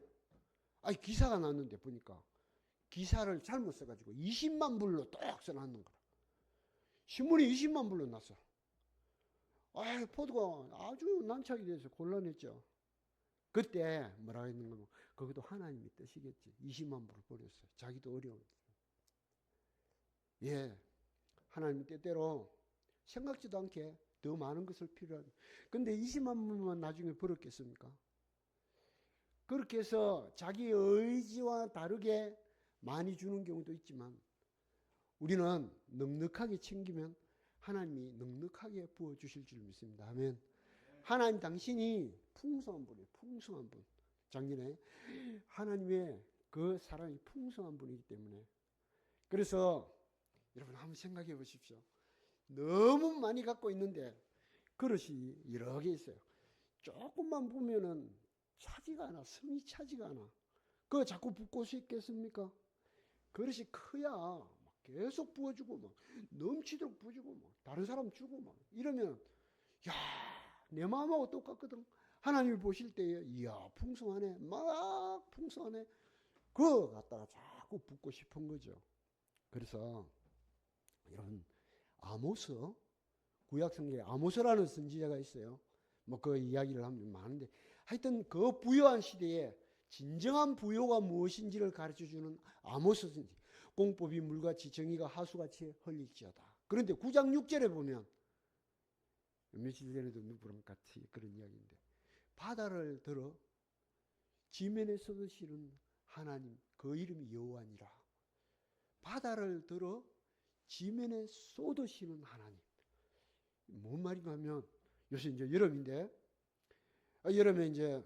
기사가 났는데 보니까 기사를 잘못 써가지고 20만 불로 똑 써놨는 거라. 신문이 20만 불로 났어. 포도가 아주 난착이 돼서 곤란했죠. 그때 뭐라고 했는가, 그것도 하나님의 뜻이겠지. 20만 불을 버렸어요. 자기도 어려운. 예, 하나님 때때로 생각지도 않게 더 많은 것을 필요한. 근데 20만 불만 나중에 벌었겠습니까? 그렇게 해서 자기 의지와 다르게 많이 주는 경우도 있지만, 우리는 넉넉하게 챙기면 하나님이 넉넉하게 부어주실 줄 믿습니다. 아멘. 하나님 당신이 풍성한 분이에요. 풍성한 분. 작년에 하나님의 그 사랑이 풍성한 분이기 때문에. 그래서 여러분 한번 생각해 보십시오. 너무 많이 갖고 있는데 그릇이 여러 개 있어요. 조금만 보면은 차지가 않아. 성이 차지가 않아. 그거 자꾸 붓고 싶겠습니까? 그릇이 커야 계속 부어주고 막 넘치도록 부어주고 막 다른 사람 주고 막 이러면 야, 내 마음하고 똑같거든. 하나님이 보실 때에 이야 풍성하네, 막 풍성하네. 그거 갖다가 자꾸 붓고 싶은 거죠. 그래서 여러분 아모스, 구약성경에 아모스라는 선지자가 있어요. 뭐 그 이야기를 하면 많은데 하여튼 그 부요한 시대에 진정한 부요가 무엇인지를 가르쳐주는 아모스 선지. 공법이 물같이 정의가 하수같이 흘릴지어다. 그런데 9장 6절에 보면 며칠 전에도 누구랑 같이 그런 이야기인데 바다를 들어 지면에 쏟으시는 하나님 그 이름이 여호와니라. 바다를 들어 지면에 쏟으시는 하나님. 뭔 말인가 하면 요새 이제 여름인데 여름에 이제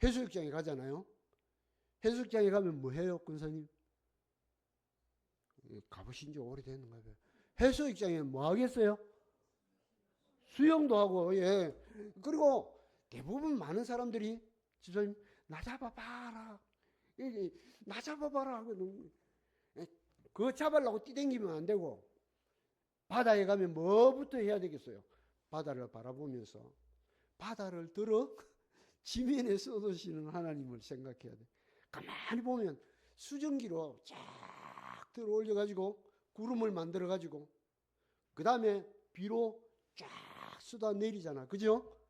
해수욕장에 가잖아요. 해수욕장에 가면 뭐 해요, 군사님? 가보신 지 오래됐는가 봐요. 해수욕장에 뭐 하겠어요? 수영도 하고, 예. 그리고 대부분 많은 사람들이 집사님 나 잡아봐라, 나 잡아봐라 하거든. 그거 잡으려고 뛰댕기면 안 되고 바다에 가면 뭐부터 해야 되겠어요? 바다를 바라보면서 바다를 들어 지면에 쏟으시는 하나님을 생각해야 돼. 가만히 보면 수증기로 쫙 들어 올려가지고 구름을 만들어가지고 그 다음에 비로 쫙 쏟아 내리잖아. 그죠?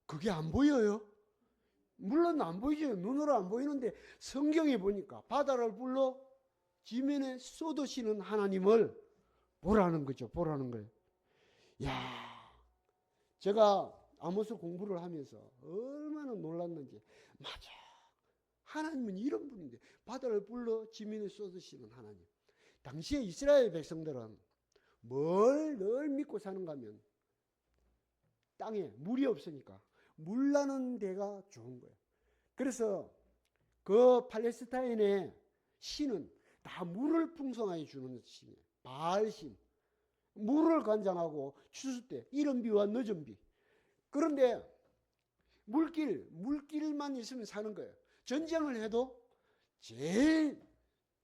그게 안 보여요? 물론 안 보이죠. 눈으로 안 보이는데 성경에 보니까 바다를 불러 지면에 쏟으시는 하나님을 보라는 거죠. 보라는 거예요. 야, 제가 아모스 공부를 하면서 얼마나 놀랐는지. 맞아. 하나님은 이런 분인데 바다를 불러 지면에 쏟으시는 하나님. 당시에 이스라엘 백성들은 뭘 늘 믿고 사는가 하면 땅에 물이 없으니까 물 나는 데가 좋은 거예요. 그래서 그 팔레스타인의 신은 다 물을 풍성하게 주는 신이에요. 바알신. 물을 관장하고 추수 때 이른 비와 늦은 비. 그런데 물길만 있으면 사는 거예요. 전쟁을 해도 제일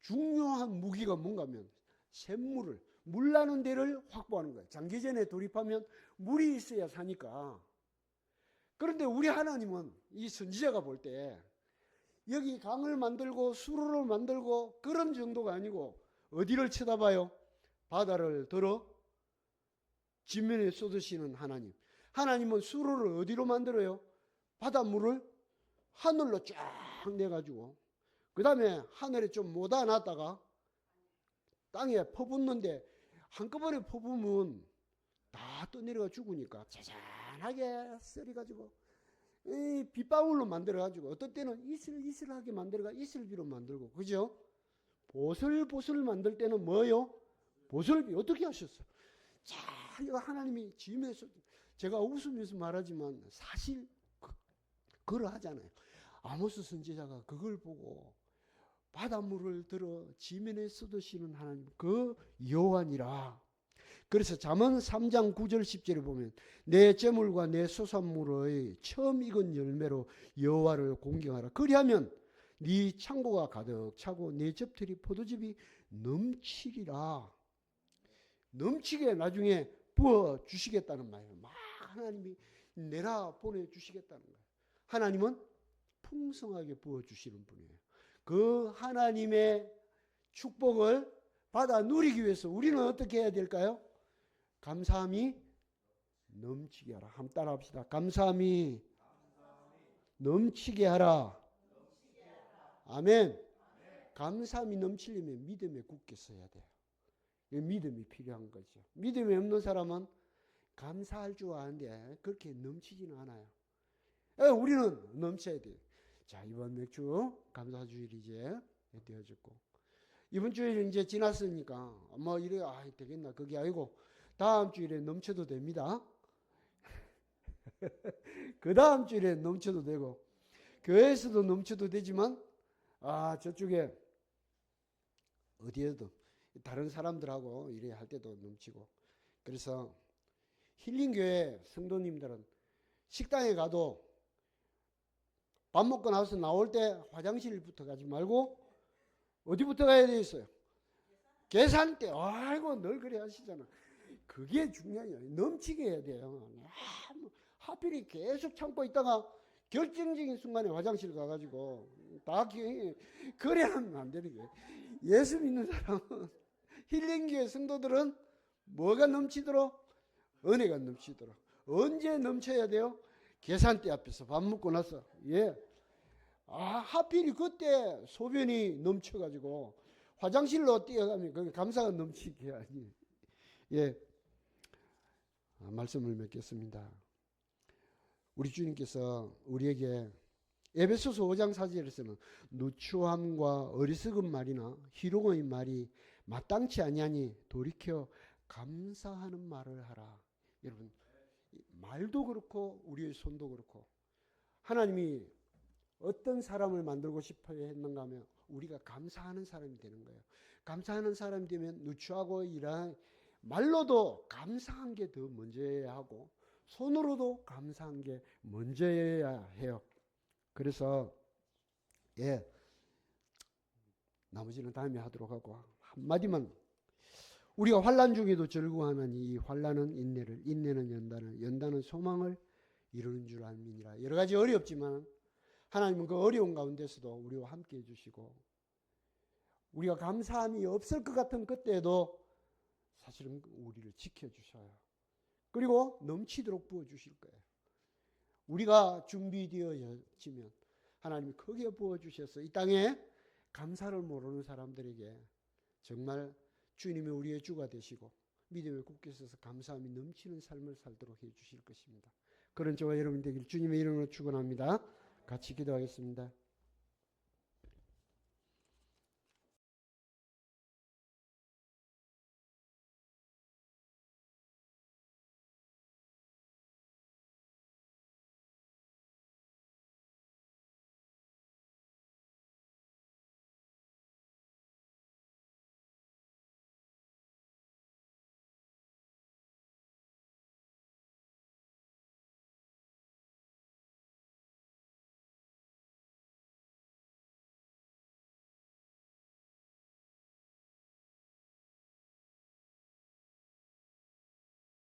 중요한 무기가 뭔가 하면 샘물을, 물 나는 데를 확보하는 거예요. 장기전에 돌입하면 물이 있어야 사니까. 그런데 우리 하나님은 이 선지자가 볼 때 여기 강을 만들고 수로를 만들고 그런 정도가 아니고 어디를 쳐다봐요? 바다를 들어 지면에 쏟으시는 하나님. 하나님은 수로를 어디로 만들어요? 바닷물을 하늘로 쫙 내가지고 그 다음에 하늘에 좀 모아 놨다가 땅에 퍼붓는데 한꺼번에 퍼부으면 다 떠내려가 죽으니까 자잔하게 썰어가지고 이 빗방울로 만들어가지고 어떤 때는 이슬이슬하게 만들어가 이슬비로 만들고 그죠? 보슬보슬 만들 때는 뭐요? 보슬비. 어떻게 하셨어? 자, 이거 하나님이 지면에서 제가 웃으면서 말하지만 사실 그러하잖아요. 아모스 선지자가 그걸 보고 바닷물을 들어 지면에 쏟으시는 하나님 그 여호와니라. 그래서 잠언 3장 9절 10절에 보면 내 재물과 내 소산물의 처음 익은 열매로 여호와를 공경하라. 그리하면 네 창고가 가득 차고 내 접들이 포도즙이 넘치리라. 넘치게 나중에 부어 주시겠다는 말이에요. 막 하나님이 내라 보내주시겠다는 거예요. 하나님은 풍성하게 부어 주시는 분이에요. 그 하나님의 축복을 받아 누리기 위해서 우리는 어떻게 해야 될까요? 감사함이 넘치게 하라. 한번 따라 합시다. 감사함이 넘치게 하라. 아멘. 감사함이 넘치려면 믿음에 굳게 서야 돼요. 믿음이 필요한 거죠. 믿음이 없는 사람은 감사할 줄 아는데 그렇게 넘치지는 않아요. 우리는 넘쳐야 돼요. 자, 이번 맥주 감사주일 이제 되어졌고, 이번 주일 이제 지났으니까 뭐 이래 되겠나 그게 아니고 다음 주일에 넘쳐도 됩니다. 그 다음 주일에 넘쳐도 되고 교회에서도 넘쳐도 되지만 저쪽에 어디에도 다른 사람들하고 이래 할 때도 넘치고. 그래서 힐링교회 성도님들은 식당에 가도 밥 먹고 나서 나올 때 화장실부터 가지 말고 어디부터 가야 되겠어요? 계산대. 아이고 늘 그래 하시잖아. 그게 중요해요. 넘치게 해야 돼요. 하필이 계속 참고 있다가 결정적인 순간에 화장실 가가지고 그래 하면 안 되는 거예요. 예수 믿는 사람은 힐링교회 성도들은 뭐가 넘치도록? 은혜가 넘치도록. 언제 넘쳐야 돼요? 계산대 앞에서 밥 먹고 나서. 하필이 그때 소변이 넘쳐가지고 화장실로 뛰어가면 그게 감사가 넘치게 아니. 말씀을 맺겠습니다. 우리 주님께서 우리에게 에베소서 5장 4절에서는 누추함과 어리석은 말이나 희롱의 말이 마땅치 아니하니 돌이켜 감사하는 말을 하라. 여러분, 말도 그렇고 우리의 손도 그렇고 하나님이 어떤 사람을 만들고 싶어 했는가 하면 우리가 감사하는 사람이 되는 거예요. 감사하는 사람이 되면 누추하고 이런 말로도 감사한 게 더 먼저여야 하고 손으로도 감사한 게 먼저여야 해요. 그래서 나머지는 다음에 하도록 하고 한마디만, 우리가 환난 중에도 즐거워하는 이 환난은 인내를, 인내는 연단을, 연단은 소망을 이루는 줄 알미니라. 여러 가지 어렵지만 하나님은 그 어려운 가운데서도 우리와 함께 해주시고 우리가 감사함이 없을 것 같은 그때에도 사실은 우리를 지켜주셔요. 그리고 넘치도록 부어주실 거예요. 우리가 준비되어지면 하나님이 크게 부어주셔서 이 땅에 감사를 모르는 사람들에게 정말 주님이 우리의 주가 되시고 믿음에 굳게 서서 감사함이 넘치는 삶을 살도록 해주실 것입니다. 그런 저와 여러분 되길 주님의 이름으로 축원합니다. 같이 기도하겠습니다.